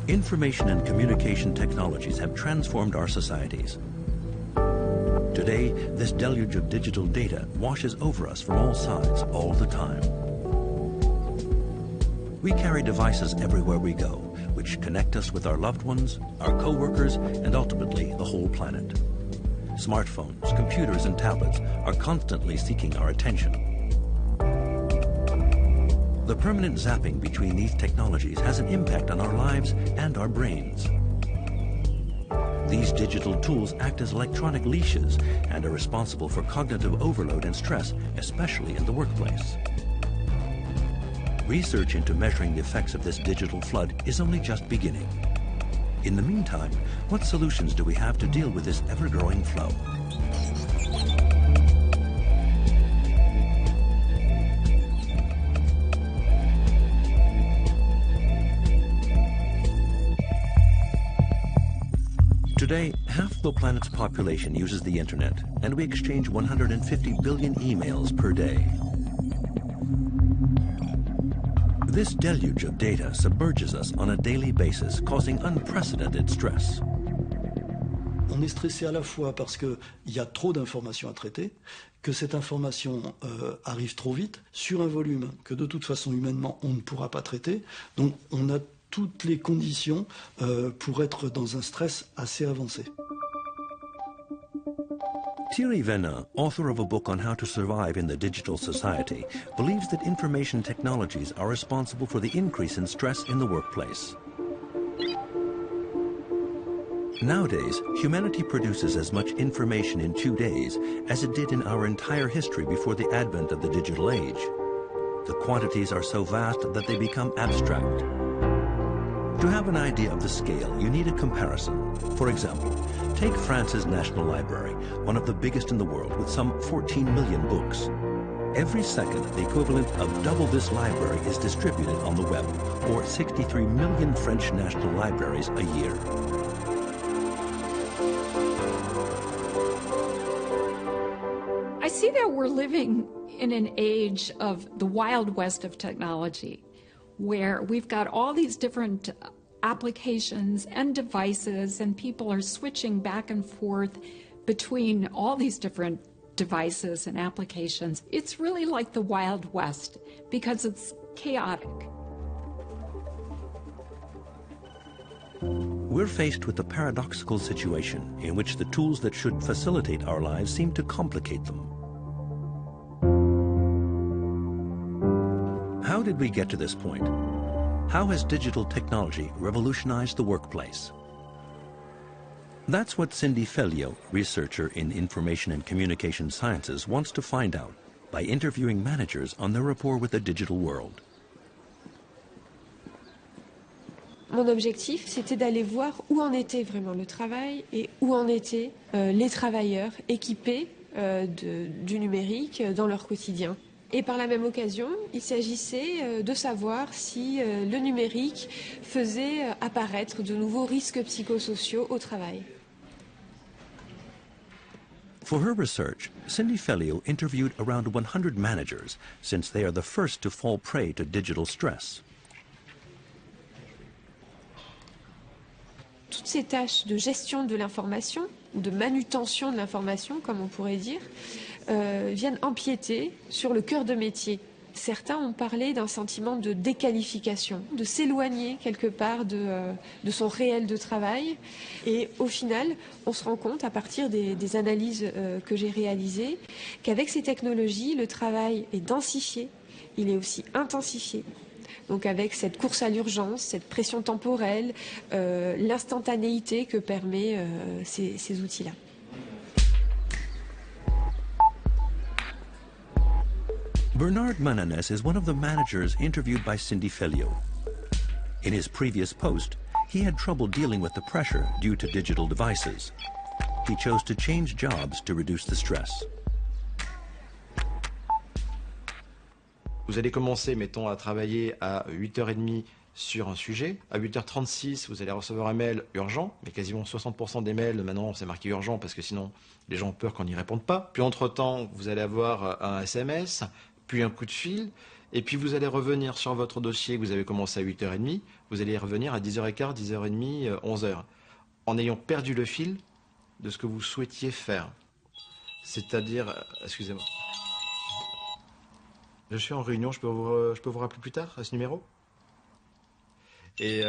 Information and communication technologies have transformed our societies. Today, this deluge of digital data washes over us from all sides all the time. We carry devices everywhere we go, which connect us with our loved ones, our co-workers, and ultimately the whole planet. Smartphones, computers, and tablets are constantly seeking our attention. The permanent zapping between these technologies has an impact on our lives and our brains. These digital tools act as electronic leashes and are responsible for cognitive overload and stress, especially in the workplace. Research into measuring the effects of this digital flood is only just beginning. In the meantime, what solutions do we have to deal with this ever-growing flow? Today, half the planet's population uses the internet, and we exchange 150 billion emails per day. This deluge of data submerges us on a daily basis, causing unprecedented stress. On est stressé à la fois parce qu'il y a trop d'informations à traiter, que cette information arrive trop vite, sur un volume que de toute façon humainement on ne pourra pas traiter. Donc on a toutes les conditions pour être dans un stress assez avancé. Thierry Venin, author of a book on how to survive in the digital society, believes that information technologies are responsible for the increase in stress in the workplace. Nowadays, humanity produces as much information in 2 days as it did in our entire history before the advent of the digital age. The quantities are so vast that they become abstract. To have an idea of the scale, you need a comparison. For example, take France's National Library, one of the biggest in the world with some 14 million books. Every second, the equivalent of double this library is distributed on the web, or 63 million French national libraries a year. I see that we're living in an age of the Wild West of technology, where we've got all these different applications and devices, and people are switching back and forth between all these different devices and applications. It's really like the Wild West because it's chaotic. We're faced with a paradoxical situation in which the tools that should facilitate our lives seem to complicate them. How did we get to this point? How has digital technology revolutionized the workplace? That's what Cindy Fellio, researcher in information and communication sciences, wants to find out by interviewing managers on their rapport with the digital world. Mon objectif, c'était d'aller voir où en était vraiment le travail et où en étaient les travailleurs équipés du numérique dans leur quotidien. Et par la même occasion, il s'agissait de savoir si le numérique faisait apparaître de nouveaux risques psychosociaux au travail. For her research, Cindy Fellio interviewed around 100 managers, since they are the first to fall prey to digital stress. Toutes ces tâches de gestion de l'information, ou de manutention de l'information, comme on pourrait dire, viennent empiéter sur le cœur de métier. Certains ont parlé d'un sentiment de déqualification, de s'éloigner quelque part de son réel de travail. Et au final, on se rend compte, à partir des analyses que j'ai réalisées, qu'avec ces technologies, le travail est densifié, il est aussi intensifié. Donc avec cette course à l'urgence, cette pression temporelle, l'instantanéité que permet ces outils-là. Bernard Mananes is one of the managers interviewed by Cindy Fellio. In his previous post, he had trouble dealing with the pressure due to digital devices. He chose to change jobs to reduce the stress. Vous allez commencer, mettons, à travailler à 8h30 sur un sujet. À 8h36, vous allez recevoir un mail urgent, mais quasiment 60% des mails, maintenant, c'est marqué urgent parce que sinon, les gens ont peur qu'on n'y réponde pas. Puis entre-temps, vous allez avoir un SMS, puis un coup de fil. Et puis vous allez revenir sur votre dossier que vous avez commencé à 8h30, vous allez y revenir à 10h15, 10h30, 11h, en ayant perdu le fil de ce que vous souhaitiez faire. C'est-à-dire, excusez-moi, je suis en réunion, je peux vous rappeler plus tard à ce numéro? Et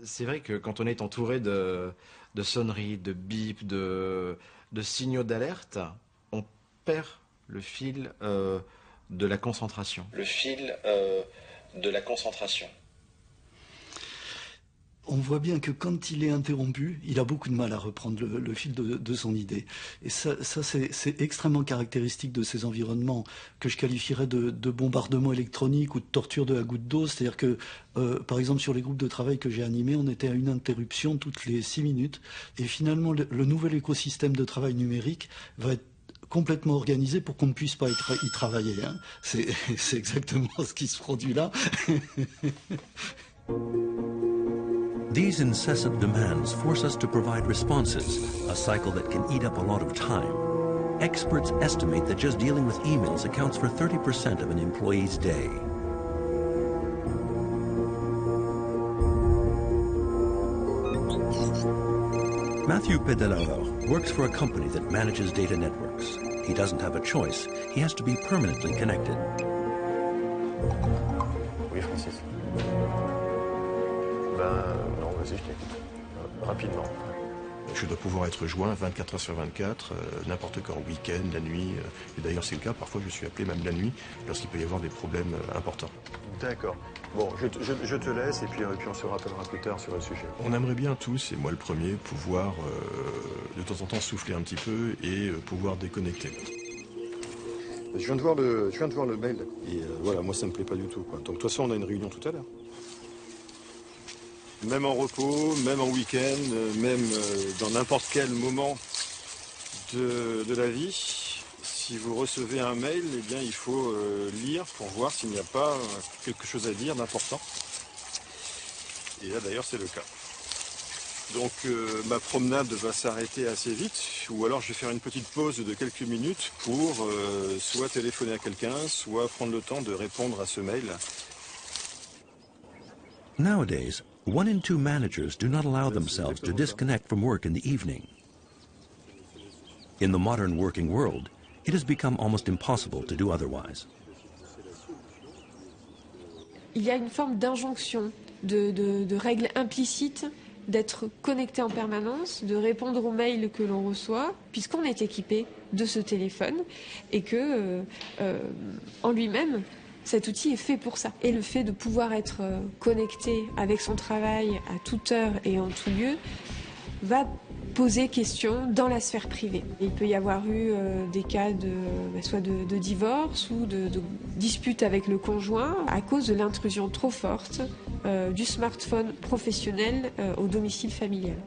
c'est vrai que quand on est entouré de sonneries, de bips, de signaux d'alerte, on perd le fil de la concentration. Le fil de la concentration. On voit bien que quand il est interrompu, il a beaucoup de mal à reprendre le fil de son idée. Et ça c'est extrêmement caractéristique de ces environnements que je qualifierais de bombardement électronique ou de torture de la goutte d'eau. C'est-à-dire que, par exemple, sur les groupes de travail que j'ai animés, on était à une interruption toutes les 6 minutes. Et finalement, le nouvel écosystème de travail numérique va être complètement organisé pour qu'on ne puisse pas y travailler. Hein. C'est exactement ce qui se produit là. These incessant demands force us to provide responses, a cycle that can eat up a lot of time. Experts estimate that just dealing with emails accounts for 30% of an employee's day. Matthew Pedalaro works for a company that manages data networks. He doesn't have a choice. He has to be permanently connected. Oui, Francis. Non, vas-y, je t'écoute. Rapidement. Je dois pouvoir être joint 24 heures sur 24, n'importe quand, week-end, la nuit. Et d'ailleurs, c'est le cas. Parfois, je suis appelé même la nuit lorsqu'il peut y avoir des problèmes importants. D'accord. Bon, je te laisse et puis on se rappellera plus tard sur le sujet. On aimerait bien tous, et moi le premier, pouvoir de temps en temps souffler un petit peu et pouvoir déconnecter. Je viens de voir le mail et voilà, moi ça me plaît pas du tout, quoi. Donc de toute façon, on a une réunion tout à l'heure. Même en repos, même en week-end, même dans n'importe quel moment de la vie, si vous recevez un mail, eh bien, il faut lire pour voir s'il n'y a pas quelque chose à dire d'important. Et là, d'ailleurs, c'est le cas. Donc, ma promenade va s'arrêter assez vite, ou alors je vais faire une petite pause de quelques minutes pour soit téléphoner à quelqu'un, soit prendre le temps de répondre à ce mail. Nowadays, 1 in 2 managers do not allow themselves to disconnect from work in the evening. In the modern working world, it has become almost impossible to do otherwise. Il y a une forme d'injonction, de règles implicites, d'être connecté en permanence, de répondre aux mails que l'on reçoit, puisqu'on est équipé de ce téléphone et que, en lui-même, cet outil est fait pour ça. Et le fait de pouvoir être connecté avec son travail à toute heure et en tout lieu va poser question dans la sphère privée. Il peut y avoir eu des cas soit de divorce ou de dispute avec le conjoint à cause de l'intrusion trop forte du smartphone professionnel au domicile familial.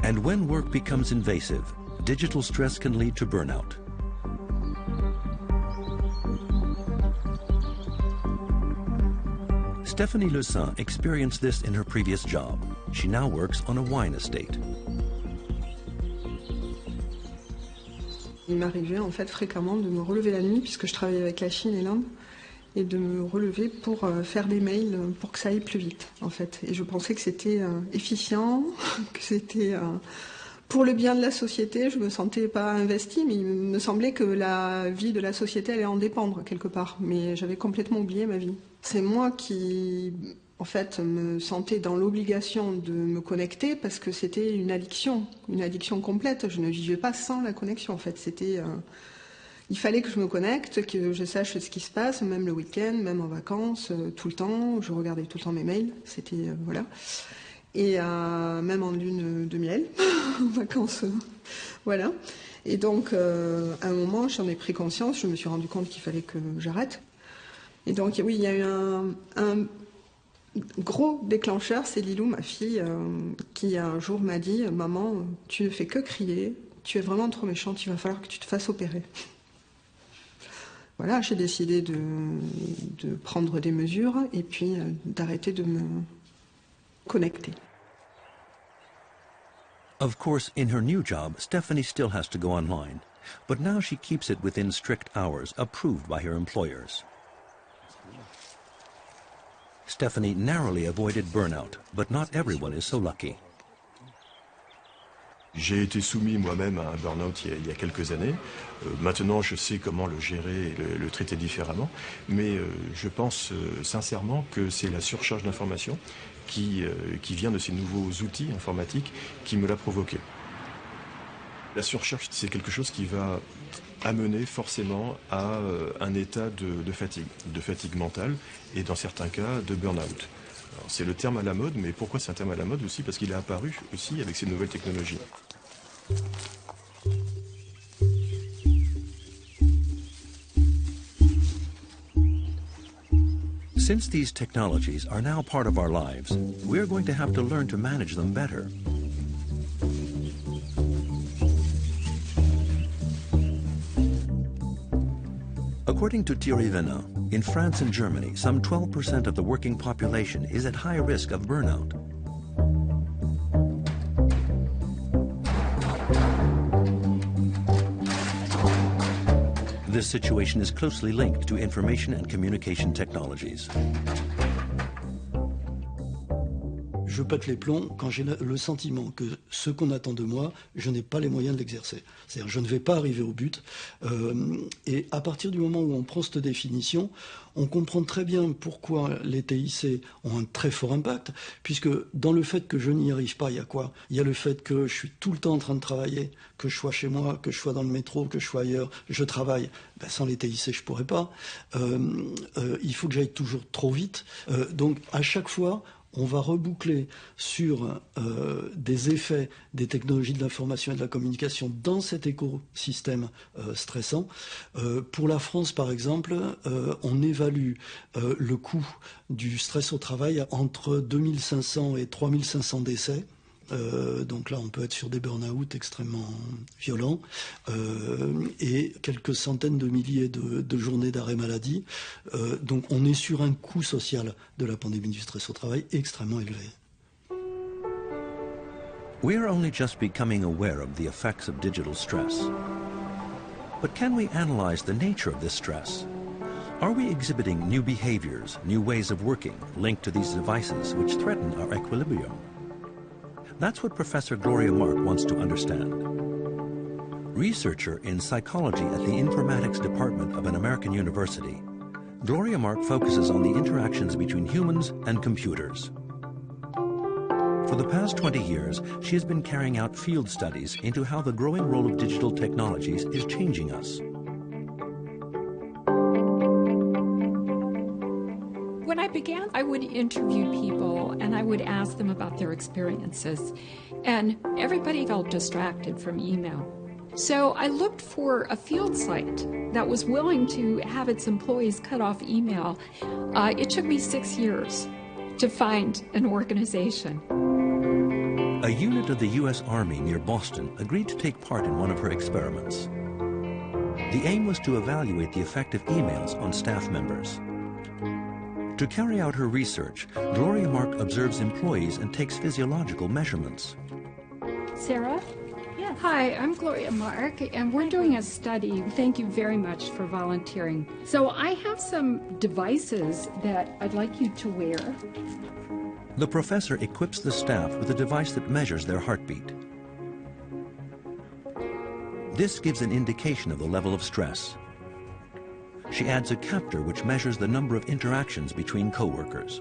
And when work becomes invasive, digital stress can lead to burnout. Stephanie Lussin experienced this in her previous job. She now works on a wine estate. Il m'arrivait en fait fréquemment de me relever la nuit puisque je travaillais avec la Chine et l'Inde et de me relever pour faire des mails pour que ça aille plus vite en fait. Et je pensais que c'était efficient, que c'était pour le bien de la société. Je me sentais pas investie, mais il me semblait que la vie de la société allait en dépendre quelque part. Mais j'avais complètement oublié ma vie. C'est moi qui, en fait, me sentais dans l'obligation de me connecter parce que c'était une addiction complète. Je ne vivais pas sans la connexion, en fait. Il fallait que je me connecte, que je sache ce qui se passe, même le week-end, même en vacances, tout le temps. Je regardais tout le temps mes mails. C'était, voilà. Et même en lune de miel, en vacances, voilà. Et donc, à un moment, j'en ai pris conscience, je me suis rendu compte qu'il fallait que j'arrête. Et donc, oui, il y a eu un gros déclencheur, c'est Lilou, ma fille, qui un jour m'a dit « Maman, tu ne fais que crier, tu es vraiment trop méchante, il va falloir que tu te fasses opérer. » Voilà, j'ai décidé de prendre des mesures et puis d'arrêter de me connecter. Of course, in her new job, Stephanie still has to go online, but now she keeps it within strict hours approved by her employers. Stephanie narrowly avoided burnout, but not everyone is so lucky. J'ai été soumis moi-même à un burn-out il y a quelques années. Maintenant, je sais comment le gérer et le traiter différemment. Mais je pense sincèrement que c'est la surcharge d'informations qui vient de ces nouveaux outils informatiques qui me l'a provoqué. La surcharge, c'est quelque chose qui va amener forcément à un état de fatigue mentale et dans certains cas de burn-out. C'est le terme à la mode, mais pourquoi c'est un terme à la mode aussi? Parce qu'il est apparu aussi avec ces nouvelles technologies. Since these technologies are now part of our lives, we're going to have to learn to manage them better. According to Thierry Venin, in France and Germany, some 12% of the working population is at high risk of burnout. This situation is closely linked to information and communication technologies. Je pète les plombs quand j'ai le sentiment que ce qu'on attend de moi, je n'ai pas les moyens de l'exercer. C'est-à-dire je ne vais pas arriver au but. Et à partir du moment où on prend cette définition, on comprend très bien pourquoi les TIC ont un très fort impact, puisque dans le fait que je n'y arrive pas, il y a quoi? Il y a le fait que je suis tout le temps en train de travailler, que je sois chez moi, que je sois dans le métro, que je sois ailleurs, je travaille. Ben, sans les TIC, je ne pourrais pas. Il faut que j'aille toujours trop vite. Donc à chaque fois, on va reboucler sur des effets des technologies de l'information et de la communication dans cet écosystème stressant. Pour la France, par exemple, on évalue le coût du stress au travail entre 2500 et 3500 décès. Donc là, on peut être sur des burn-out extrêmement violents et quelques centaines de milliers de journées d'arrêt maladie. Donc on est sur un coût social de la pandémie du stress au travail extrêmement élevé. We're only just becoming aware of the effects of digital stress. But can we analyze the nature of this stress? Are we exhibiting new behaviors, new ways of working linked to these devices which threaten our equilibrium? That's what Professor Gloria Mark wants to understand. Researcher in psychology at the informatics department of an American university, Gloria Mark focuses on the interactions between humans and computers. For the past 20 years, she has been carrying out field studies into how the growing role of digital technologies is changing us. When I began, I would interview people and I would ask them about their experiences. And everybody felt distracted from email. So I looked for a field site that was willing to have its employees cut off email. It took me 6 years to find an organization. A unit of the U.S. Army near Boston agreed to take part in one of her experiments. The aim was to evaluate the effect of emails on staff members. To carry out her research, Gloria Mark observes employees and takes physiological measurements. Sarah? Yes. Hi, I'm Gloria Mark, and we're doing a study. Thank you very much for volunteering. So I have some devices that I'd like you to wear. The professor equips the staff with a device that measures their heartbeat. This gives an indication of the level of stress. She adds a captor which measures the number of interactions between coworkers.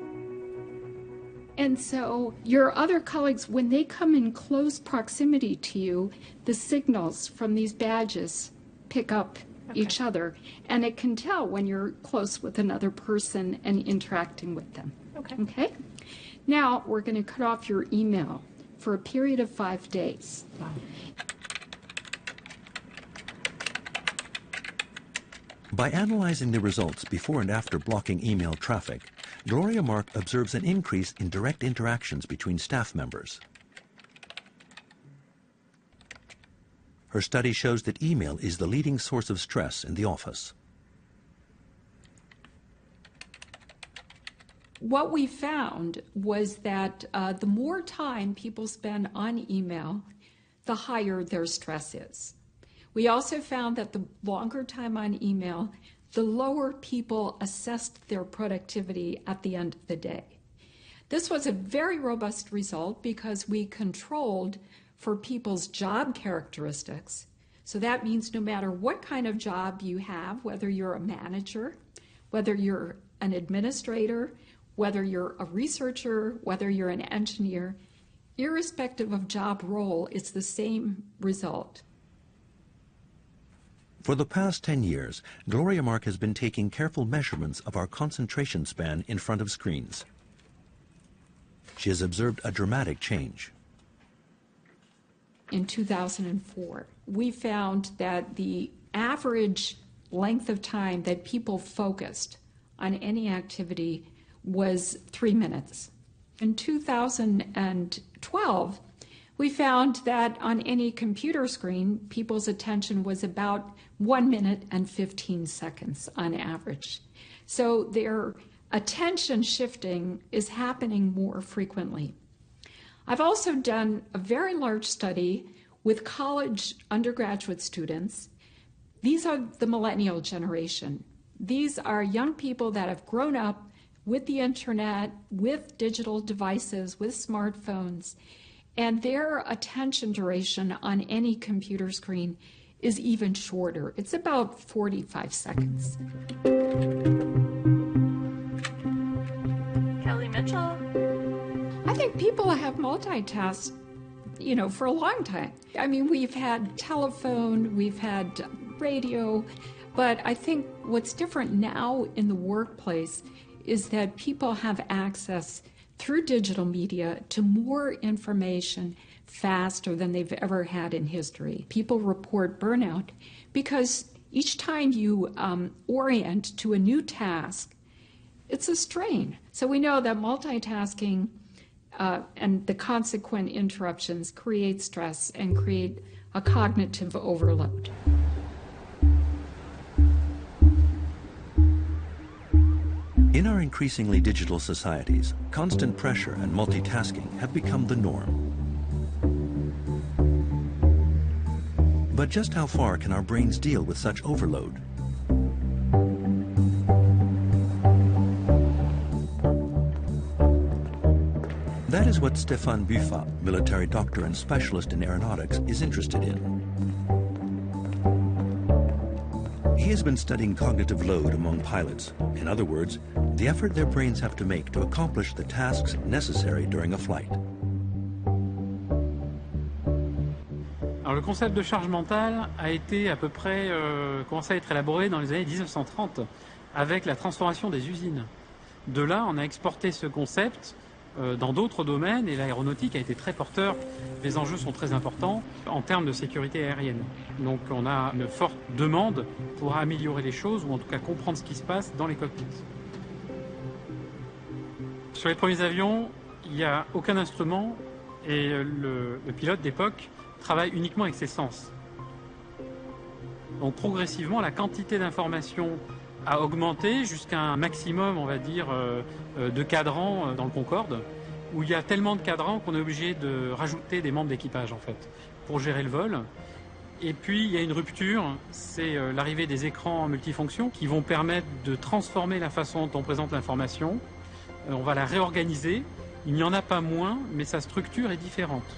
And so your other colleagues, when they come in close proximity to you, the signals from these badges pick up each other, and it can tell when you're close with another person and interacting with them. Okay? Now we're going to cut off your email for a period of 5 days. Wow. By analyzing the results before and after blocking email traffic, Gloria Mark observes an increase in direct interactions between staff members. Her study shows that email is the leading source of stress in the office. What we found was that the more time people spend on email, the higher their stress is. We also found that the longer time on email, the lower people assessed their productivity at the end of the day. This was a very robust result because we controlled for people's job characteristics. So that means no matter what kind of job you have, whether you're a manager, whether you're an administrator, whether you're a researcher, whether you're an engineer, irrespective of job role, it's the same result. For the past 10 years, Gloria Mark has been taking careful measurements of our concentration span in front of screens. She has observed a dramatic change. In 2004, we found that the average length of time that people focused on any activity was 3 minutes. In 2012, we found that on any computer screen, people's attention was about 1 minute and 15 seconds on average. So their attention shifting is happening more frequently. I've also done a very large study with college undergraduate students. These are the millennial generation. These are young people that have grown up with the internet, with digital devices, with smartphones, and their attention duration on any computer screen is even shorter. It's about 45 seconds. Kelly Mitchell. I think people have multitasked, for a long time. I mean, we've had telephone, we've had radio, but I think what's different now in the workplace is that people have access through digital media to more information faster than they've ever had in history. People report burnout because each time you orient to a new task, it's a strain. So we know that multitasking and the consequent interruptions create stress and create a cognitive overload. In our increasingly digital societies, constant pressure and multitasking have become the norm. But just how far can our brains deal with such overload? That is what Stéphane Buffat, military doctor and specialist in aeronautics, is interested in. He has been studying cognitive load among pilots. In other words, the effort their brains have to make to accomplish the tasks necessary during a flight. Alors, le concept de charge mentale a été à peu près commencé à être élaboré dans les années 1930 avec la transformation des usines. De là, on a exporté ce concept dans d'autres domaines et l'aéronautique a été très porteur. Les enjeux sont très importants en termes de sécurité aérienne. Donc on a une forte demande pour améliorer les choses ou en tout cas comprendre ce qui se passe dans les cockpits. Sur les premiers avions, il n'y a aucun instrument et le pilote d'époque travaille uniquement avec ses sens. Donc progressivement, la quantité d'informations a augmenté jusqu'à un maximum, on va dire, de cadrans dans le Concorde, où il y a tellement de cadrans qu'on est obligé de rajouter des membres d'équipage, en fait, pour gérer le vol. Et puis, il y a une rupture, c'est l'arrivée des écrans multifonctions qui vont permettre de transformer la façon dont on présente l'information. On va la réorganiser. Il n'y en a pas moins, mais sa structure est différente.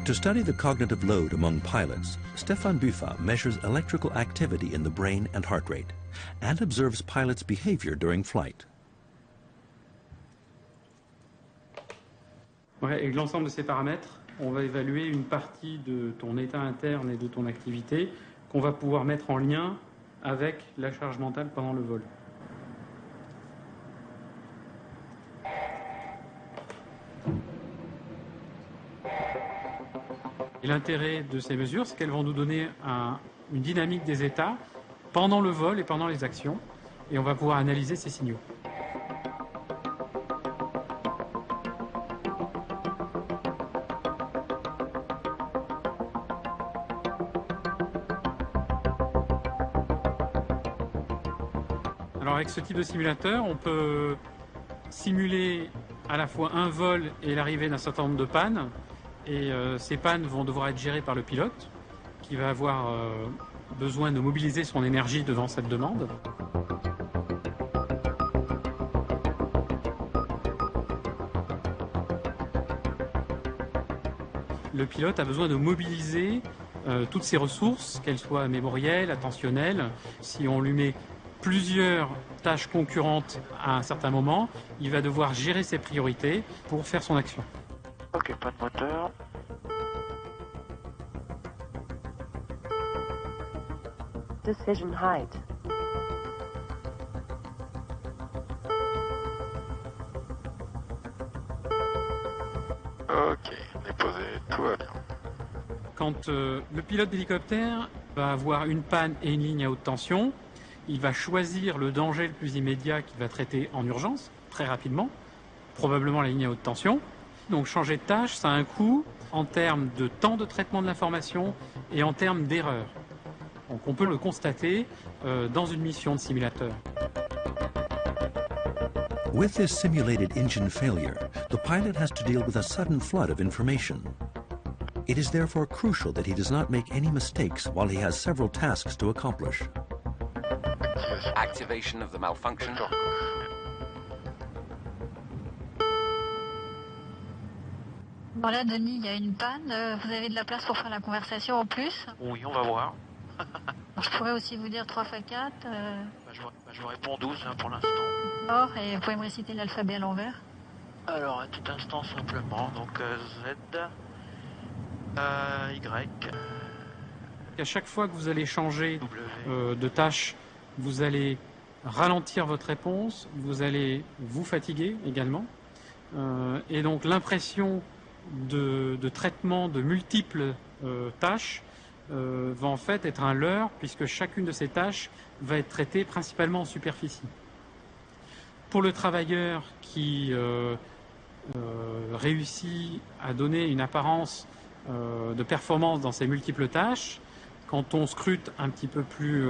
To study the cognitive load among pilots, Stéphane Buffat measures electrical activity in the brain and heart rate, and observes pilots' behavior during flight. Ouais, avec l'ensemble de ces paramètres, on va évaluer une partie de ton état interne et de ton activité qu'on va pouvoir mettre en lien avec la charge mentale pendant le vol. Et l'intérêt de ces mesures, c'est qu'elles vont nous donner une dynamique des états pendant le vol et pendant les actions, et on va pouvoir analyser ces signaux. Alors avec ce type de simulateur, on peut simuler à la fois un vol et l'arrivée d'un certain nombre de pannes. Et ces pannes vont devoir être gérées par le pilote, qui va avoir besoin de mobiliser son énergie devant cette demande. Le pilote a besoin de mobiliser toutes ses ressources, qu'elles soient mémorielles, attentionnelles. Si on lui met plusieurs tâches concurrentes à un certain moment, il va devoir gérer ses priorités pour faire son action. Ok, pas de moteur. Decision height. Ok, on est posé, tout va bien. Quand le pilote d'hélicoptère va avoir une panne et une ligne à haute tension, il va choisir le danger le plus immédiat qu'il va traiter en urgence, très rapidement, probablement la ligne à haute tension. Donc changer de tâche, ça a un coût en termes de temps de traitement de l'information et en termes d'erreur. Donc on peut le constater dans une mission de simulateur. With this simulated engine failure, the pilot has to deal with a sudden flood of information. It is therefore crucial that he does not make any mistakes while he has several tasks to accomplish. Activation of the malfunction. Voilà, Denis, il y a une panne. Vous avez de la place pour faire la conversation en plus? Oui, on va voir. Je pourrais aussi vous dire 3 x 4. Je vous réponds 12 pour l'instant. Or, et vous pouvez me réciter l'alphabet à l'envers? Alors, un petit instant simplement. Donc, Z, Y. À chaque fois que vous allez changer de tâche, vous allez ralentir votre réponse, vous allez vous fatiguer également. Et donc l'impression de traitement de multiples tâches va en fait être un leurre, puisque chacune de ces tâches va être traitée principalement en superficie. Pour le travailleur qui réussit à donner une apparence de performance dans ces multiples tâches, quand on scrute un petit peu plus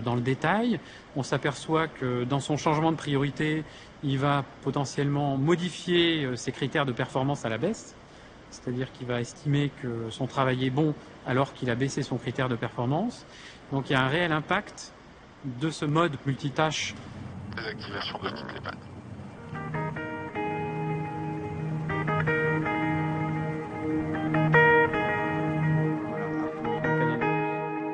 dans le détail, on s'aperçoit que dans son changement de priorité, il va potentiellement modifier ses critères de performance à la baisse, c'est-à-dire qu'il va estimer que son travail est bon alors qu'il a baissé son critère de performance. Donc il y a un réel impact de ce mode multitâche. Désactivation de toutes les pannes.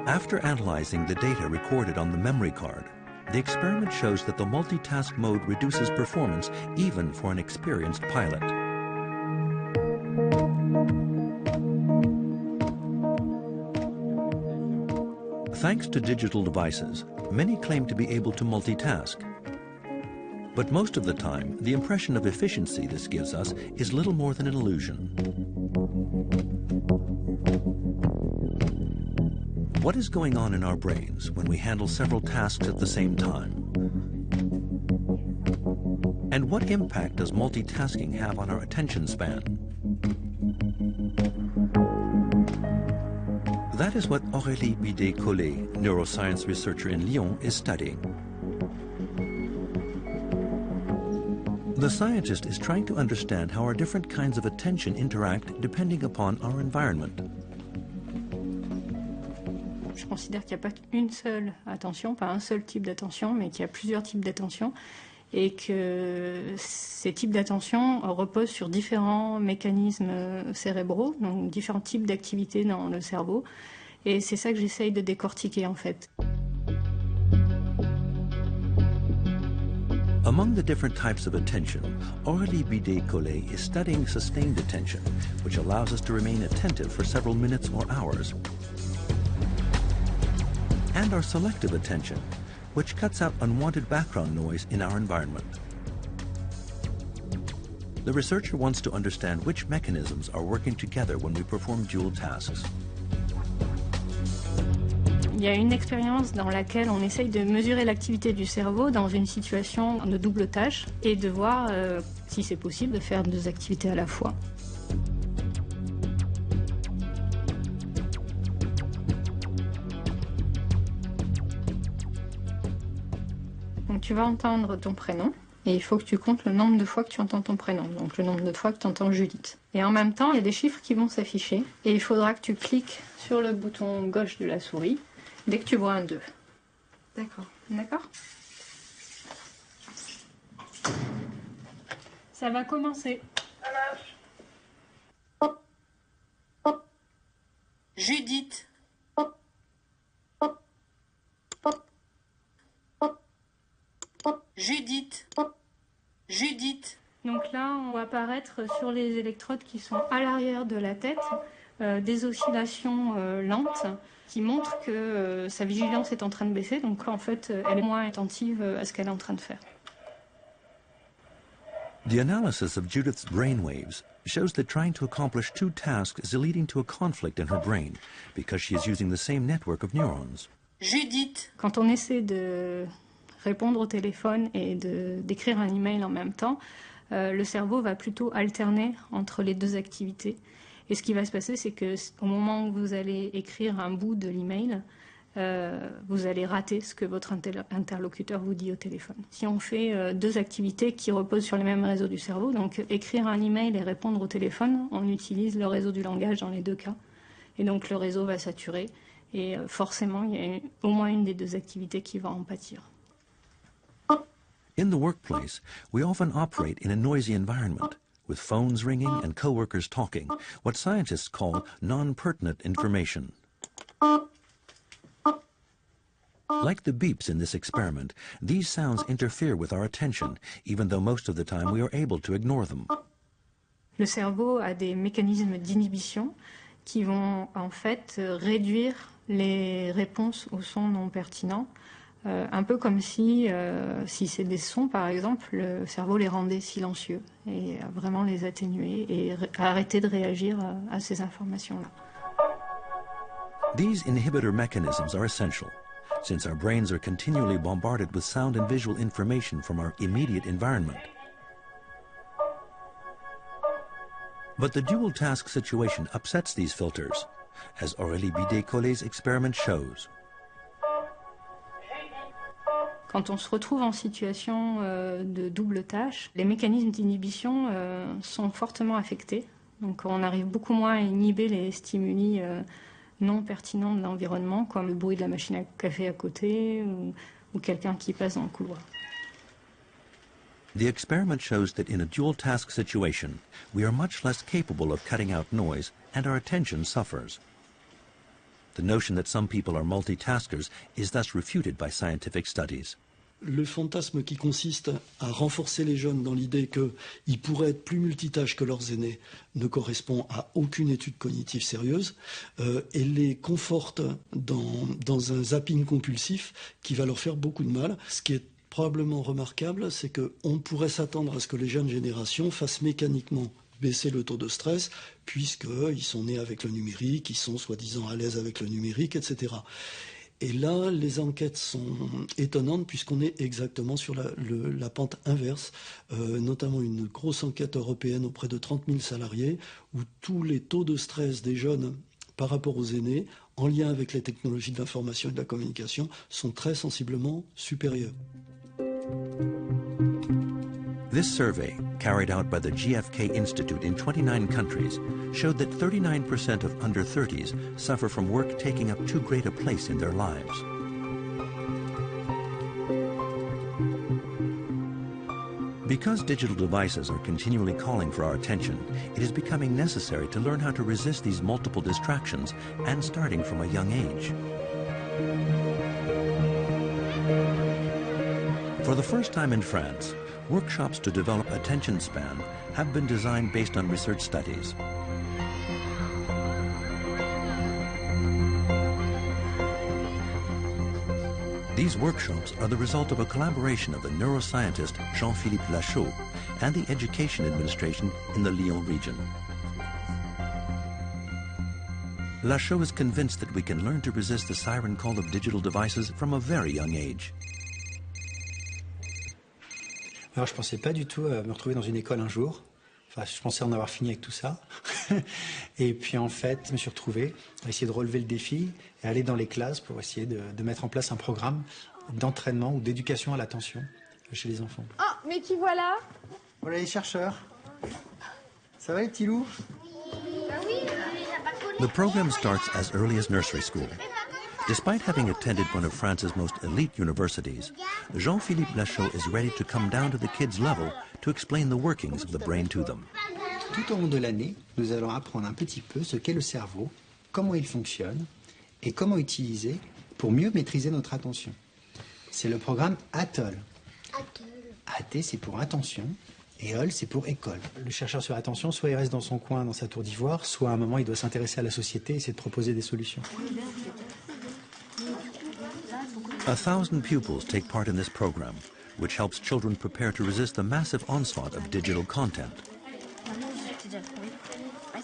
After analyzing the data recorded on the memory card, the experiment shows that the multitask mode reduces performance even for an experienced pilot. Thanks to digital devices, many claim to be able to multitask. But most of the time, the impression of efficiency this gives us is little more than an illusion. What is going on in our brains when we handle several tasks at the same time? And what impact does multitasking have on our attention span? That is what Aurélie Bidet-Collet, neuroscience researcher in Lyon, is studying. The scientist is trying to understand how our different kinds of attention interact depending upon our environment. Je considère qu'il n'y a pas une seule attention, pas un seul type d'attention, mais qu'il y a plusieurs types d'attention et que ces types d'attention reposent sur différents mécanismes cérébraux, donc différents types d'activités dans le cerveau. Et c'est ça que j'essaye de décortiquer en fait. Among the different types of attention, Aurélie Bidet-Collet is studying sustained attention, which allows us to remain attentive for several minutes or hours, and our selective attention, which cuts out unwanted background noise in our environment. The researcher wants to understand which mechanisms are working together when we perform dual tasks. Il y a une expérience dans laquelle on essaye de mesurer l'activité du cerveau dans une situation de double tâche et de voir si c'est possible de faire deux activités à la fois. Donc tu vas entendre ton prénom. et il faut que tu comptes le nombre de fois que tu entends ton prénom, donc le nombre de fois que tu entends Judith. Et en même temps, il y a des chiffres qui vont s'afficher et il faudra que tu cliques sur le bouton gauche de la souris dès que tu vois un 2. D'accord. D'accord ? Ça va commencer. Judith. Judith. Judith. Donc là, on va apparaître sur les électrodes qui sont à l'arrière de la tête des oscillations lentes qui montrent que sa vigilance est en train de baisser. Donc en fait, elle est moins attentive à ce qu'elle est en train de faire. The analysis of Judith's brainwaves shows that trying to accomplish two tasks is leading to a conflict in her brain because she is using the same network of neurons. Judith. Quand on essaie de répondre au téléphone et d'écrire un email en même temps, le cerveau va plutôt alterner entre les deux activités. Et ce qui va se passer, c'est qu'au moment où vous allez écrire un bout de l'email, vous allez rater ce que votre interlocuteur vous dit au téléphone. Si on fait deux activités qui reposent sur les mêmes réseaux du cerveau, donc écrire un email et répondre au téléphone, on utilise le réseau du langage dans les deux cas. Et donc le réseau va saturer et forcément, il y a au moins une des deux activités qui va en pâtir. In the workplace, we often operate in a noisy environment, with phones ringing and coworkers talking, what scientists call non-pertinent information. Like the beeps in this experiment, these sounds interfere with our attention, even though most of the time we are able to ignore them. Le cerveau a des mécanismes d'inhibition qui vont en fait réduire les réponses aux sons non pertinents. Un peu comme si c'est des sons, par exemple, le cerveau les rendait silencieux et vraiment les atténuer et arrêter de réagir à ces informations-là. These inhibitor mechanisms are essential, since our brains are continually bombarded with sound and visual information from our immediate environment. But the dual task situation upsets these filters, as Aurélie Bidet-Collet's experiment shows. Quand on se retrouve en situation de double tâche, les mécanismes d'inhibition sont fortement affectés. Donc on arrive beaucoup moins à inhiber les stimuli non pertinents de l'environnement, comme le bruit de la machine à café à côté ou quelqu'un qui passe dans le couloir. The experiment shows that in a dual task situation, we are much less capable of cutting out noise and our attention suffers. The notion that some people are multitaskers is thus refuted by scientific studies. Le fantasme qui consiste à renforcer les jeunes dans l'idée qu'ils pourraient être plus multitâches que leurs aînés ne correspond à aucune étude cognitive sérieuse et les conforte dans un zapping compulsif qui va leur faire beaucoup de mal. Ce qui est probablement remarquable, c'est qu'on pourrait s'attendre à ce que les jeunes générations fassent mécaniquement baisser le taux de stress, puisqu'ils sont nés avec le numérique, ils sont soi-disant à l'aise avec le numérique, etc. Et là, les enquêtes sont étonnantes, puisqu'on est exactement sur la pente inverse, notamment une grosse enquête européenne auprès de 30 000 salariés, où tous les taux de stress des jeunes par rapport aux aînés, en lien avec les technologies de l'information et de la communication, sont très sensiblement supérieurs. This survey, carried out by the GfK Institute in 29 countries, showed that 39% of under 30s suffer from work taking up too great a place in their lives. Because digital devices are continually calling for our attention, it is becoming necessary to learn how to resist these multiple distractions, and starting from a young age. For the first time in France, workshops to develop attention span have been designed based on research studies. These workshops are the result of a collaboration of the neuroscientist Jean-Philippe Lachaud and the Education Administration in the Lyon region. Lachaud is convinced that we can learn to resist the siren call of digital devices from a very young age. Alors je pensais pas du tout me retrouver dans une école un jour. Enfin, je pensais en avoir fini avec tout ça. Et puis en fait, je me suis retrouvé à essayer de relever le défi et aller dans les classes pour essayer de mettre en place un programme d'entraînement ou d'éducation à l'attention chez les enfants. Oh, mais qui voilà? Voilà les chercheurs. Ça va les petits loups? The program starts as early as nursery school. Despite having attended one of France's most elite universities, Jean-Philippe Lachaud is ready to come down to the kids' level to explain the workings of the brain to them. Tout au long de l'année, nous allons apprendre un petit peu ce qu'est le cerveau, comment il fonctionne et comment utiliser pour mieux maîtriser notre attention. C'est le programme ATOL. AT, c'est pour attention, et OL, c'est pour école. Le chercheur sur attention, soit il reste dans son coin, dans sa tour d'ivoire, soit à un moment, il doit s'intéresser à la société et essayer de proposer des solutions. 1,000 pupils take part in this program, which helps children prepare to resist the massive onslaught of digital content.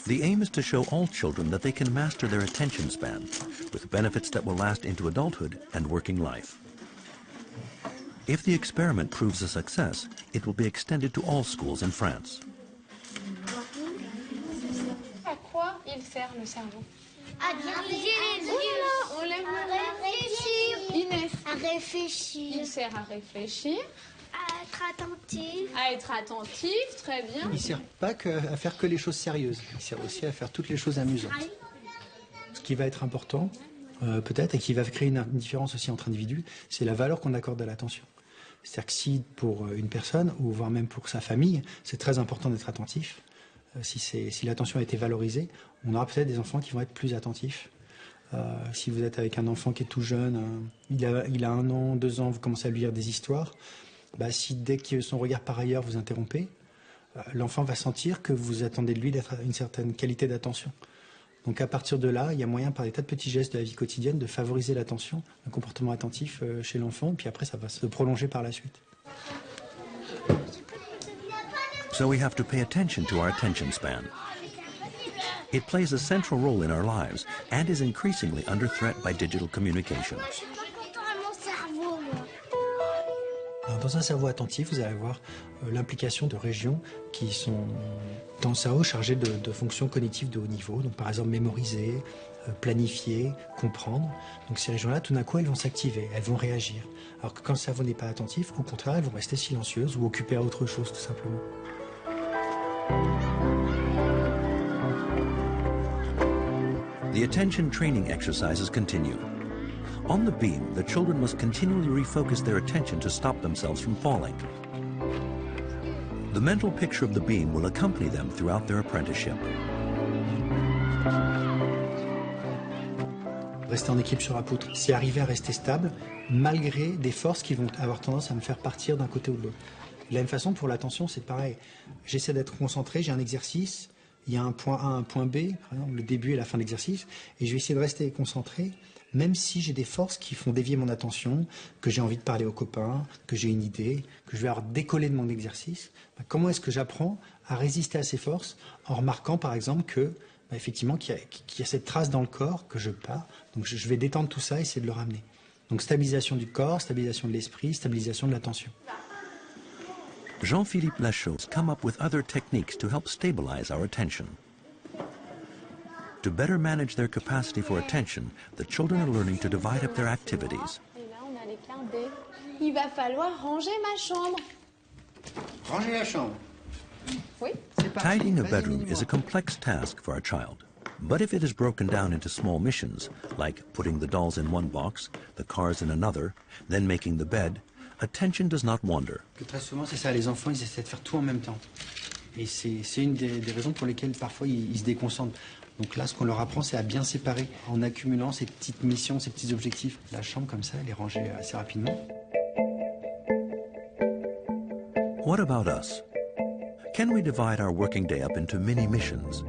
The aim is to show all children that they can master their attention span, with benefits that will last into adulthood and working life. If the experiment proves a success, it will be extended to all schools in France. À quoi il sert le cerveau? À diriger les yeux. On lève À le réfléchir. Inès. À réfléchir. Il sert à réfléchir. À être attentif. À être attentif, très bien. Il ne sert pas à faire que les choses sérieuses, il sert aussi à faire toutes les choses amusantes. Ce qui va être important, peut-être, et qui va créer une différence aussi entre individus, c'est la valeur qu'on accorde à l'attention. C'est-à-dire que si pour une personne, ou voire même pour sa famille, c'est très important d'être attentif, si l'attention a été valorisée, on aura peut-être des enfants qui vont être plus attentifs. Si vous êtes avec un enfant qui est tout jeune, il a 1 an, 2 ans, vous commencez à lui lire des histoires, si dès que son regard par ailleurs vous interrompez, l'enfant va sentir que vous attendez de lui d'être à une certaine qualité d'attention. Donc à partir de là, il y a moyen par des tas de petits gestes de la vie quotidienne de favoriser l'attention, un comportement attentif chez l'enfant, puis après ça va se prolonger par la suite. So we have to pay attention to our attention span. It plays a central role in our lives and is increasingly under threat by digital communication. Alors, dans un cerveau attentif, vous allez avoir l'implication de régions qui sont dans le cerveau chargées de fonctions cognitives de haut niveau. Donc par exemple mémoriser, planifier, comprendre. Donc ces régions-là, tout d'un coup, elles vont s'activer, elles vont réagir. Alors que quand le cerveau n'est pas attentif, au contraire, elles vont rester silencieuses ou occupées à autre chose, tout simplement. The attention training exercises continue. On the beam, the children must continually refocus their attention to stop themselves from falling. The mental picture of the beam will accompany them throughout their apprenticeship. Rester en équipe sur un poutre, c'est arriver à rester stable malgré des forces qui vont avoir tendance à me faire partir d'un côté ou de l'autre. De la même façon, pour l'attention, c'est pareil. J'essaie d'être concentré, j'ai un exercice, il y a un point A, un point B, par exemple, le début et la fin de l'exercice, et je vais essayer de rester concentré, même si j'ai des forces qui font dévier mon attention, que j'ai envie de parler aux copains, que j'ai une idée, que je vais avoir décollé de mon exercice. Comment est-ce que j'apprends à résister à ces forces en remarquant, par exemple, que effectivement, qu'il y a cette trace dans le corps, que je pars, donc je vais détendre tout ça et essayer de le ramener. Donc stabilisation du corps, stabilisation de l'esprit, stabilisation de l'attention. Jean-Philippe Lachaud come up with other techniques to help stabilize our attention. To better manage their capacity for attention, the children are learning to divide up their activities. Et là, on a les cartes D. Il va falloir ranger ma chambre. Ranger la chambre. Oui. Tidying a bedroom is a complex task for a child. But if it is broken down into small missions, like putting the dolls in one box, the cars in another, then making the bed, attention does not wander. Très souvent, c'est ça, les enfants, ils essaient de faire tout en même temps. Et c'est une des raisons pour lesquelles parfois ils se déconcentrent. Donc là, ce qu'on leur apprend, c'est à bien séparer en accumulant ces petites missions, ces petits objectifs. La chambre, comme ça, elle est rangée assez rapidement. What about us? Can we divide our working day up into mini missions?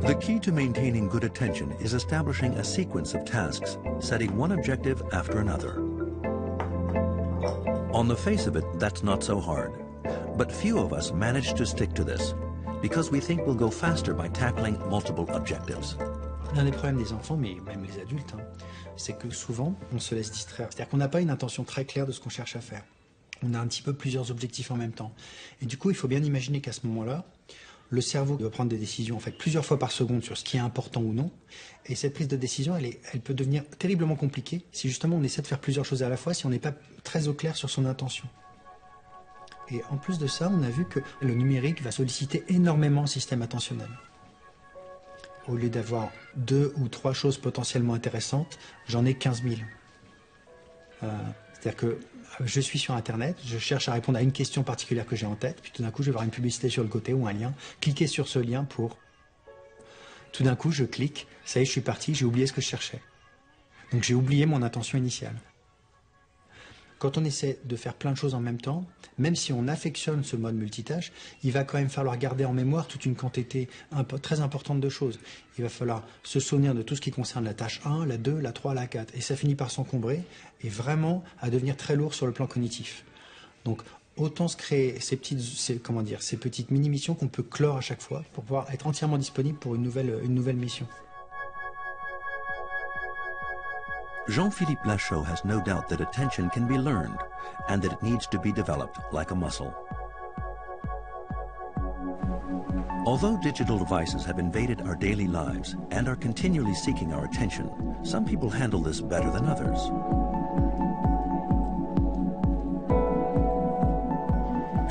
The key to maintaining good attention is establishing a sequence of tasks, setting one objective after another. On the face of it, that's not so hard. But few of us manage to stick to this, because we think we'll go faster by tackling multiple objectives. L'un des problèmes des enfants, mais même les adultes, c'est que souvent, on se laisse distraire. C'est-à-dire qu'on n'a pas une intention très claire de ce qu'on cherche à faire. On a un petit peu plusieurs objectifs en même temps. Et du coup, il faut bien imaginer qu'à ce moment-là, Le cerveau doit prendre des décisions en fait plusieurs fois par seconde sur ce qui est important ou non. Et cette prise de décision, elle peut devenir terriblement compliquée si justement on essaie de faire plusieurs choses à la fois, si on n'est pas très au clair sur son intention. Et en plus de ça, on a vu que le numérique va solliciter énormément le système attentionnel. Au lieu d'avoir 2 ou 3 choses potentiellement intéressantes, j'en ai 15 000. C'est-à-dire que je suis sur Internet, je cherche à répondre à une question particulière que j'ai en tête, puis tout d'un coup, je vais voir une publicité sur le côté ou un lien. Cliquez sur ce lien pour... Tout d'un coup, je clique, ça y est, je suis parti, j'ai oublié ce que je cherchais. Donc j'ai oublié mon intention initiale. Quand on essaie de faire plein de choses en même temps, même si on affectionne ce mode multitâche, il va quand même falloir garder en mémoire toute une quantité très importante de choses. Il va falloir se souvenir de tout ce qui concerne la tâche 1, la 2, la 3, la 4. Et ça finit par s'encombrer et vraiment à devenir très lourd sur le plan cognitif. Donc autant se créer ces petites mini-missions qu'on peut clore à chaque fois pour pouvoir être entièrement disponible pour une nouvelle mission. Jean-Philippe Lachaud has no doubt that attention can be learned and that it needs to be developed like a muscle. Although digital devices have invaded our daily lives and are continually seeking our attention, some people handle this better than others.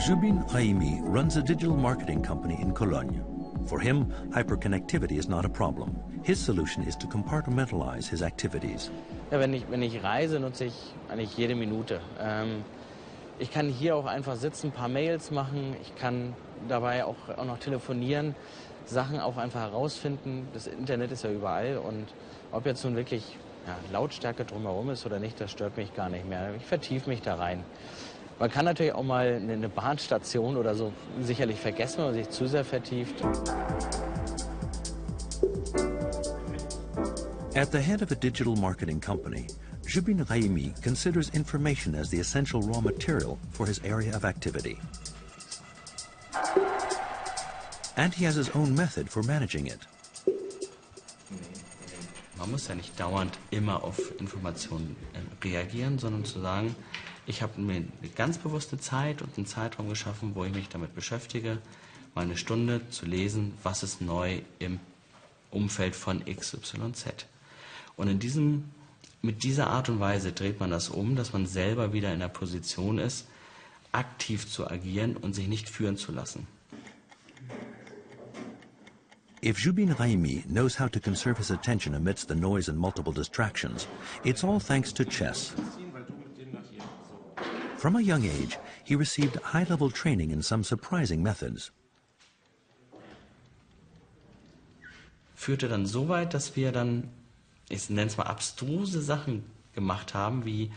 Jubin Raimi runs a digital marketing company in Cologne. For him, hyperconnectivity is not a problem. His solution is to compartmentalize his activities. Ja, wenn ich reise, nutze ich eigentlich jede Minute. Ich kann hier auch einfach sitzen, ein paar Mails machen. Ich kann dabei auch noch telefonieren, Sachen auch einfach herausfinden. Das Internet ist ja überall und ob jetzt nun wirklich Lautstärke drumherum ist oder nicht, das stört mich gar nicht mehr. Ich vertiefe mich da rein. Man kann natürlich auch mal eine Bahnstation oder so sicherlich vergessen, wenn man sich zu sehr vertieft. At the head of a digital marketing company, Jubin Raimi considers information as the essential raw material for his area of activity. And he has his own method for managing it. Man muss ja nicht dauernd immer auf Informationen reagieren, sondern zu sagen, ich habe mir eine ganz bewusste Zeit und einen Zeitraum geschaffen, wo ich mich damit beschäftige, mal eine Stunde zu lesen, was ist neu im Umfeld von XYZ. Und mit dieser Art und Weise dreht man das um, dass man selber wieder in der Position ist, aktiv zu agieren und sich nicht führen zu lassen. If Jubin Raimi knows how to conserve his attention amidst the noise and multiple distractions, it's all thanks to chess. From a young age, he received high-level training in some surprising methods. Führte dann so weit, dass wir dann, ich nenne es mal, abstruse Sachen gemacht haben, wie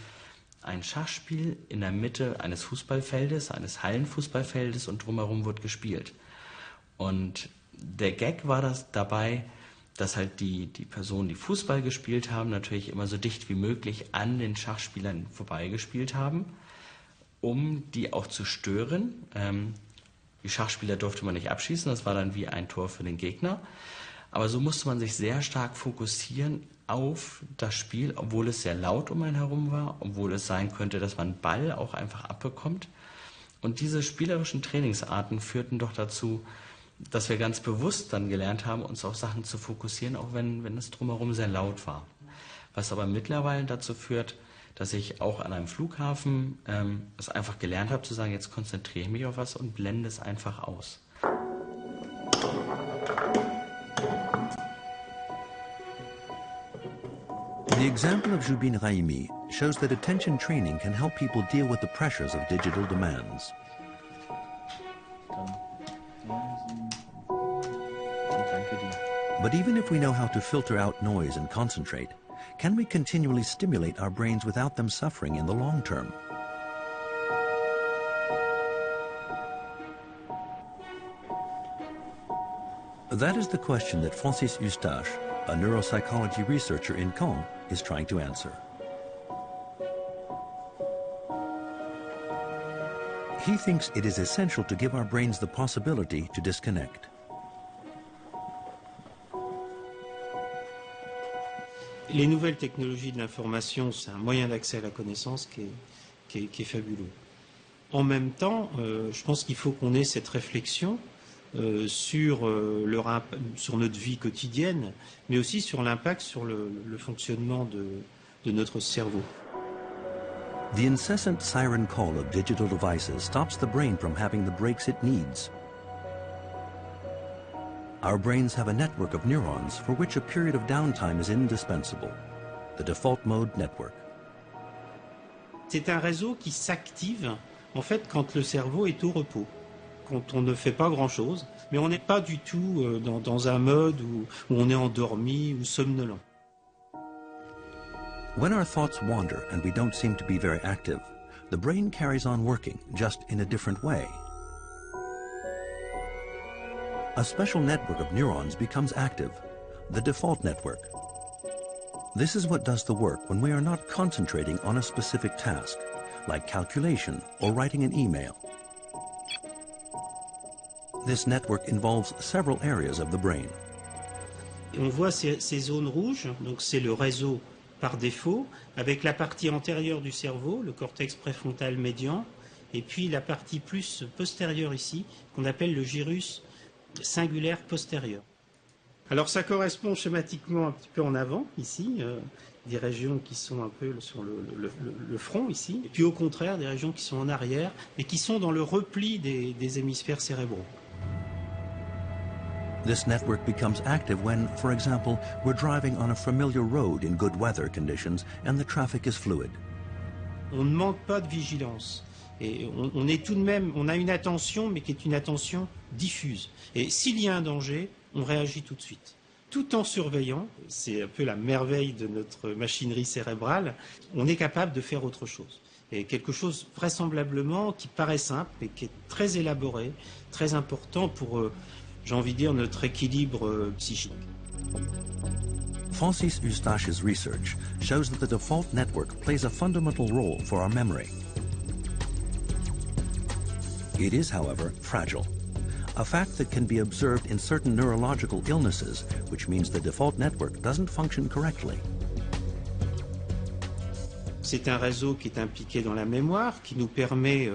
ein Schachspiel in der Mitte eines Fußballfeldes, eines Hallenfußballfeldes und drumherum wird gespielt. Und der Gag war das dabei, dass halt die Personen, die Fußball gespielt haben, natürlich immer so dicht wie möglich an den Schachspielern vorbeigespielt haben, um die auch zu stören. Die Schachspieler durfte man nicht abschießen, das war dann wie ein Tor für den Gegner. Aber so musste man sich sehr stark fokussieren auf das Spiel, obwohl es sehr laut um einen herum war, obwohl es sein könnte, dass man Ball auch einfach abbekommt. Und diese spielerischen Trainingsarten führten doch dazu, dass wir ganz bewusst dann gelernt haben, uns auf Sachen zu fokussieren, auch wenn es drumherum sehr laut war. Was aber mittlerweile dazu führt, dass ich auch an einem Flughafen es einfach gelernt habe, zu sagen, jetzt konzentriere ich mich auf was und blende es einfach aus. The example of Jubin Raimi shows that attention training can help people deal with the pressures of digital demands. But even if we know how to filter out noise and concentrate, can we continually stimulate our brains without them suffering in the long term? That is the question that Francis Eustache, a neuropsychology researcher in Caen, is trying to answer. He thinks it is essential to give our brains the possibility to disconnect. Les nouvelles technologies de l'information, c'est un moyen d'accès à la connaissance qui est fabuleux. En même temps, je pense qu'il faut qu'on ait cette réflexion sur notre vie quotidienne, mais aussi sur l'impact sur le fonctionnement de notre cerveau. The incessant siren call of digital devices stops the brain from having the breaks it needs. Our brains have a network of neurons for which a period of downtime is indispensable, the default mode network. C'est un réseau qui s'active en fait quand le cerveau est au repos, quand on ne fait pas grand-chose, mais on n'est pas du tout dans un mode où on est endormi ou somnolent. When our thoughts wander and we don't seem to be very active, the brain carries on working, just in a different way. A special network of neurons becomes active, the default network. This is what does the work when we are not concentrating on a specific task, like calculation or writing an email. This network involves several areas of the brain. On voit ces zones rouges, donc c'est le réseau par défaut, avec la partie antérieure du cerveau, le cortex préfrontal médian, et puis la partie plus postérieure ici, qu'on appelle le gyrus singulaire postérieur. Alors ça correspond schématiquement un petit peu en avant, ici, des régions qui sont un peu sur le front, ici, et puis au contraire, des régions qui sont en arrière, et qui sont dans le repli des hémisphères cérébraux. This network becomes active when, for example, we're driving on a familiar road in good weather conditions and the traffic is fluid. On ne manque pas de vigilance. Et on est tout de même, on a une attention, mais qui est une attention diffuse. Et s'il y a un danger, on réagit tout de suite. Tout en surveillant, c'est un peu la merveille de notre machinerie cérébrale, on est capable de faire autre chose. Et quelque chose vraisemblablement qui paraît simple, mais qui est très élaboré, très important pour... j'ai envie de dire, notre équilibre psychique. Francis Eustache's research shows that the default network plays a fundamental role for our memory. It is, however, fragile, a fact that can be observed in certain neurological illnesses, which means the default network doesn't function correctly. C'est un réseau qui est impliqué dans la mémoire, qui nous permet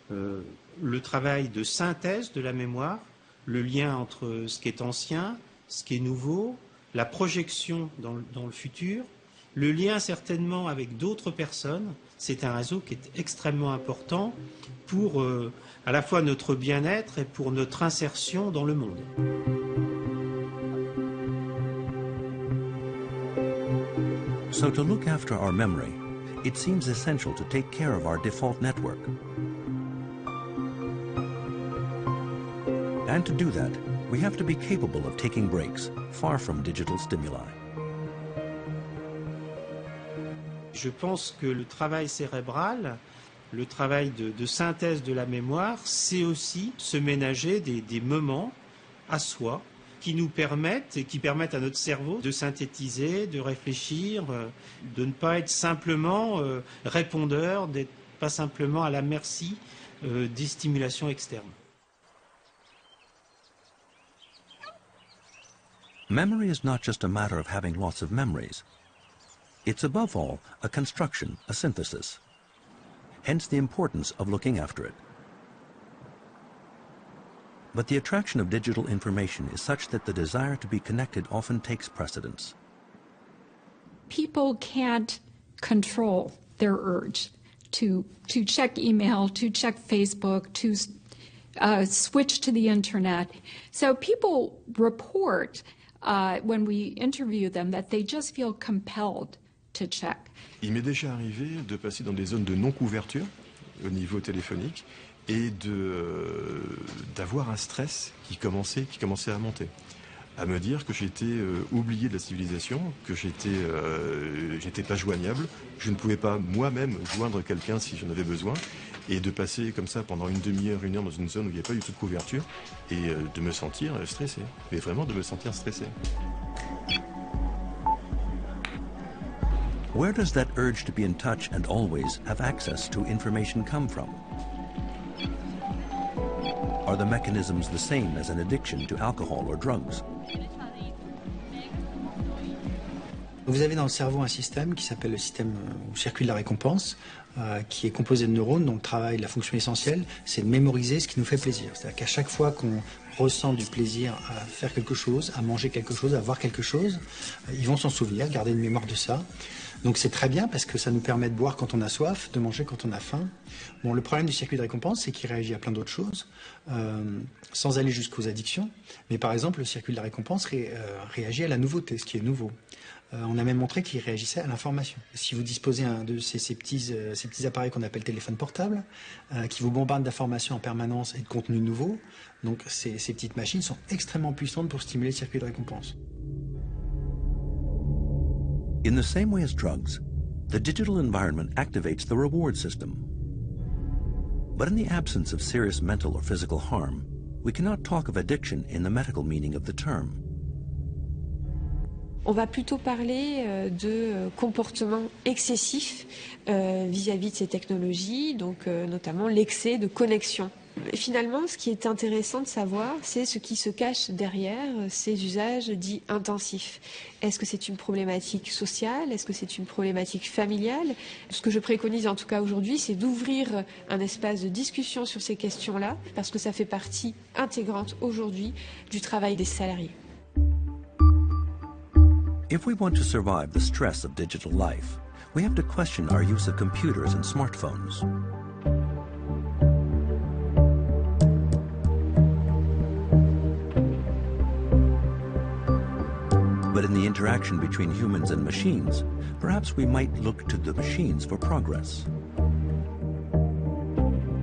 le travail de synthèse de la mémoire, le lien entre ce qui est ancien, ce qui est nouveau, la projection dans le futur, le lien certainement avec d'autres personnes. C'est un réseau qui est extrêmement important pour à la fois notre bien-être et pour notre insertion dans le monde. So to look after our memory, it seems essential to take care of our default network. And to do that, we have to be capable of taking breaks, far from digital stimuli. Je pense que le travail cérébral, le travail de synthèse de la mémoire, c'est aussi se ménager des moments à soi qui nous permettent et qui permettent à notre cerveau de synthétiser, de réfléchir, de ne pas être simplement répondeur, d'être pas simplement à la merci des stimulations externes. Memory is not just a matter of having lots of memories. It's above all a construction, a synthesis. Hence the importance of looking after it. But the attraction of digital information is such that the desire to be connected often takes precedence. People can't control their urge to check email, to check Facebook, to switch to the internet. So people report when we interview them that they just feel compelled to check. Il m'est déjà arrivé de passer dans des zones de non-couverture au niveau téléphonique et d'avoir un stress qui commençait à monter, à me dire que j'étais oublié de la civilisation, que j'étais pas joignable, je ne pouvais pas moi-même joindre quelqu'un si j'en avais besoin, et de passer comme ça pendant une demi-heure, une heure dans une zone où il n'y a pas du tout de couverture, et de me sentir stressé, mais vraiment de me sentir stressé. Where does that urge to be in touch and always have access to information come from? Are the mechanisms the same as an addiction to alcohol or drugs? Vous avez dans le cerveau un système qui s'appelle le système ou circuit de la récompense, qui est composé de neurones, dont le travail, la fonction essentielle, c'est de mémoriser ce qui nous fait plaisir. C'est-à-dire qu'à chaque fois qu'on ressent du plaisir à faire quelque chose, à manger quelque chose, à voir quelque chose, ils vont s'en souvenir, garder une mémoire de ça. Donc c'est très bien parce que ça nous permet de boire quand on a soif, de manger quand on a faim. Bon, le problème du circuit de récompense, c'est qu'il réagit à plein d'autres choses, sans aller jusqu'aux addictions. Mais par exemple, le circuit de la récompense réagit à la nouveauté, ce qui est nouveau. On a même montré qu'il réagissait à l'information. Si vous disposez de ces petits appareils qu'on appelle téléphones portables, qui vous bombardent d'informations en permanence et de contenus nouveaux, donc ces petites machines sont extrêmement puissantes pour stimuler le circuit de récompense. In the same way as drugs, the digital environment activates the reward system. But in the absence of serious mental or physical harm, we cannot talk of addiction in the medical meaning of the term. On va plutôt parler de comportements excessifs vis-à-vis de ces technologies, donc notamment l'excès de connexion. Finalement, ce qui est intéressant de savoir, c'est ce qui se cache derrière ces usages dits intensifs. Est-ce que c'est une problématique sociale? Est-ce que c'est une problématique familiale? Ce que je préconise en tout cas aujourd'hui, c'est d'ouvrir un espace de discussion sur ces questions-là, parce que ça fait partie intégrante aujourd'hui du travail des salariés. If we want to survive the stress of digital life, we have to question our use of computers and smartphones. But in the interaction between humans and machines, perhaps we might look to the machines for progress.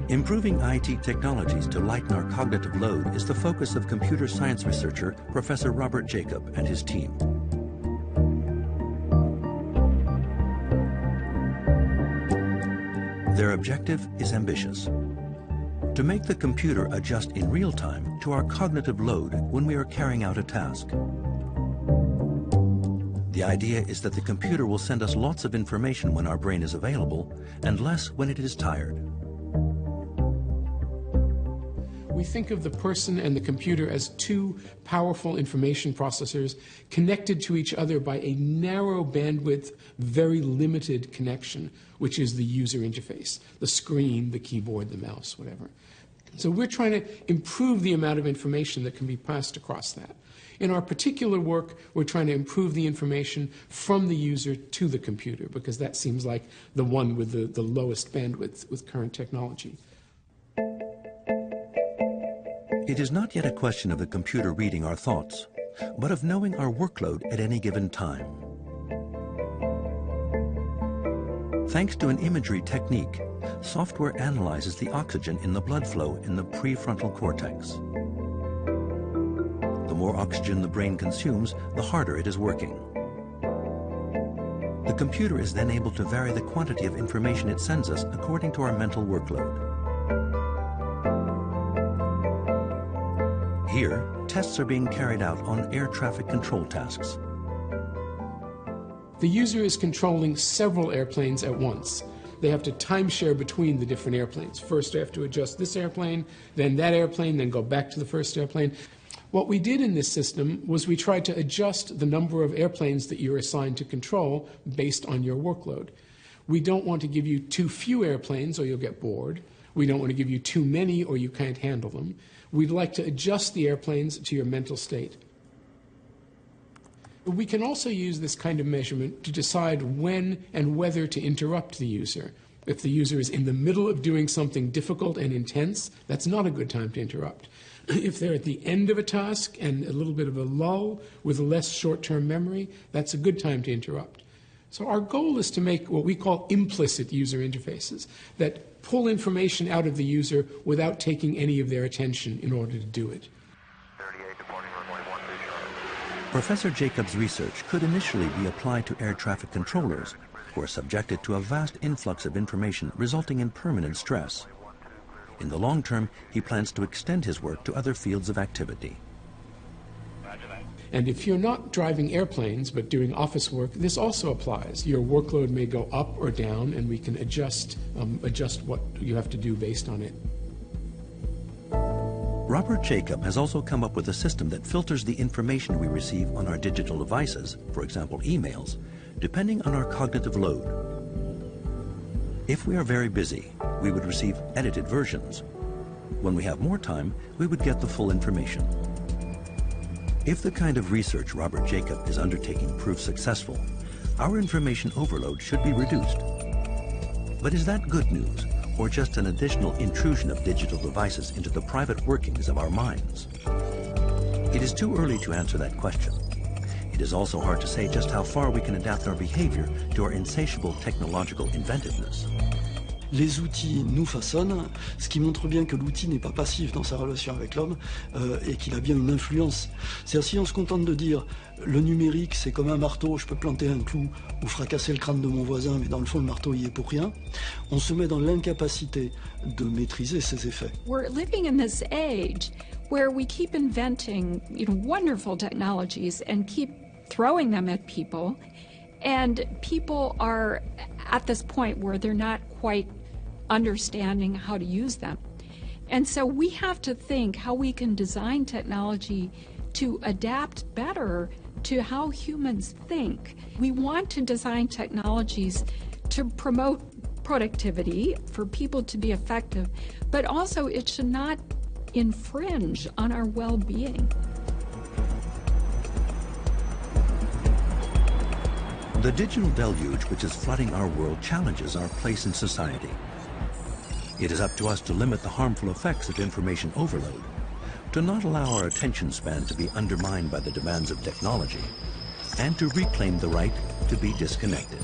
Improving IT technologies to lighten our cognitive load is the focus of computer science researcher Professor Robert Jacob and his team. Their objective is ambitious: to make the computer adjust in real time to our cognitive load when we are carrying out a task. The idea is that the computer will send us lots of information when our brain is available and less when it is tired. We think of the person and the computer as two powerful information processors connected to each other by a narrow bandwidth, very limited connection, which is the user interface, the screen, the keyboard, the mouse, whatever. So we're trying to improve the amount of information that can be passed across that. In our particular work, we're trying to improve the information from the user to the computer, because that seems like the one with the lowest bandwidth with current technology. It is not yet a question of the computer reading our thoughts, but of knowing our workload at any given time. Thanks to an imagery technique, software analyzes the oxygen in the blood flow in the prefrontal cortex. The more oxygen the brain consumes, the harder it is working. The computer is then able to vary the quantity of information it sends us according to our mental workload. Here, tests are being carried out on air traffic control tasks. The user is controlling several airplanes at once. They have to timeshare between the different airplanes. First, they have to adjust this airplane, then that airplane, then go back to the first airplane. What we did in this system was we tried to adjust the number of airplanes that you're assigned to control based on your workload. We don't want to give you too few airplanes or you'll get bored. We don't want to give you too many or you can't handle them. We'd like to adjust the airplanes to your mental state. We can also use this kind of measurement to decide when and whether to interrupt the user. If the user is in the middle of doing something difficult and intense, that's not a good time to interrupt. If they're at the end of a task and a little bit of a lull with less short-term memory, that's a good time to interrupt. So our goal is to make what we call implicit user interfaces that pull information out of the user without taking any of their attention in order to do it. Professor Jacob's research could initially be applied to air traffic controllers, who are subjected to a vast influx of information resulting in permanent stress. In the long term, he plans to extend his work to other fields of activity. And if you're not driving airplanes but doing office work, this also applies. Your workload may go up or down, and we can adjust what you have to do based on it. Robert Jacob has also come up with a system that filters the information we receive on our digital devices, for example emails, depending on our cognitive load. If we are very busy, we would receive edited versions. When we have more time, we would get the full information. If the kind of research Robert Jacob is undertaking proves successful, our information overload should be reduced. But is that good news, or just an additional intrusion of digital devices into the private workings of our minds? It is too early to answer that question. It is also hard to say just how far we can adapt our behavior to our insatiable technological inventiveness. Les outils nous façonnent, ce qui montre bien que l'outil n'est pas passif dans sa relation avec l'homme et qu'il a bien une influence. C'est-à-dire si on se contente de dire le numérique c'est comme un marteau, je peux planter un clou ou fracasser le crâne de mon voisin, mais dans le fond le marteau y est pour rien, on se met dans l'incapacité de maîtriser ses effets. We're living in this age where we keep inventing, wonderful technologies and keep throwing them at people, and people are at this point where they're not quite understanding how to use them. And so we have to think how we can design technology to adapt better to how humans think. We want to design technologies to promote productivity, for people to be effective, but also it should not infringe on our well-being. The digital deluge which is flooding our world challenges our place in society. It is up to us to limit the harmful effects of information overload, to not allow our attention span to be undermined by the demands of technology, and to reclaim the right to be disconnected.